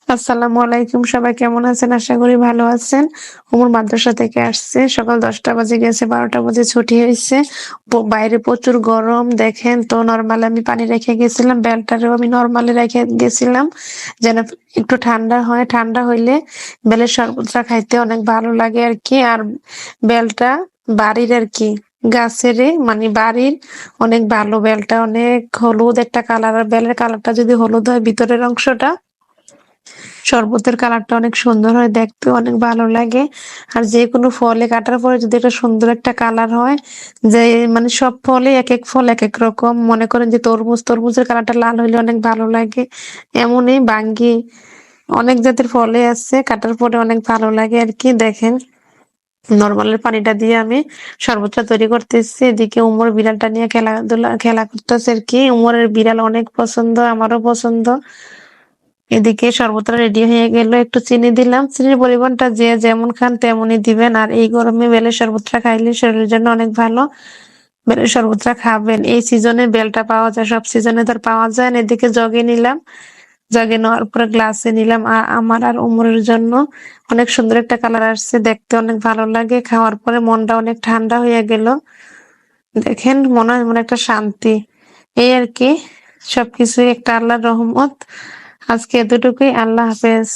আসসালামু আলাইকুম, সবাই কেমন আছেন? আশা করি ভালো আছেন। ওমর মাদ্রাসা থেকে আসছে, সকাল 10টা বাজে গেছে, 12টা বাজে ছুটি হয়েছে। বাইরে প্রচুর গরম দেখেন তো। নরমাল আমি পানি রেখে গেছিলাম, বেলটারেও আমি নরমালি রেখে গেছিলাম যেন একটু ঠান্ডা হয়। ঠান্ডা হইলে বেলের শরবতটা খাইতে অনেক ভালো লাগে আর কি। আর বেলটা বাড়ির আর কি, গাছের মানে বাড়ির অনেক ভালো। বেলটা অনেক হলুদ একটা কালার, আর বেলের কালারটা যদি হলুদ হয় ভিতরের অংশটা, শরবতের কালারটা অনেক সুন্দর হয়, দেখতে অনেক ভালো লাগে। আর যে কোনো ফলে কাটার পরে যদি একটা সুন্দর একটা কালার হয়, যে মানে সব ফলে এক এক ফল এক এক রকম। মনে করেন যে তরমুজের কালারটা লাল হইলে অনেক ভালো লাগে, এমনই বাঙ্গি অনেক জাতের ফলে আছে, কাটার পরে অনেক ভালো লাগে আর কি। দেখেন নরমালের পানিটা দিয়ে আমি শরবতটা তৈরি করতেছি, এদিকে উমর বিড়ালটা নিয়ে খেলা করতেছে আর কি। উমরের বিড়াল অনেক পছন্দ, আমারও পছন্দ। এদিকে শরবতটা রেডি হয়ে গেল, একটু চিনি দিলাম। চিনির পরিমাণটা যে যেমন খান তেমনই দিবেন। আর এই গরমে বেলের শরবতটা খাইলে শরীরের জন্য অনেক ভালো। বেলের শরবতটা খাবেন, এই সিজনে বেলটা পাওয়া যায়, সব সিজনে তো আর পাওয়া যায় না। এদিকে জগে নিলাম, জগে নেওয়ার পরে গ্লাসে নিলাম আমার আর উমরের জন্য। অনেক সুন্দর একটা কালার আসছে, দেখতে অনেক ভালো লাগে। খাওয়ার পরে মনটা অনেক ঠান্ডা হয়ে গেল। দেখেন মনে হয় মনে একটা শান্তি, এই আর কি। সবকিছু একটা আল্লাহর রহমত। আজকে এতটুকুই, আল্লাহ হাফেজ।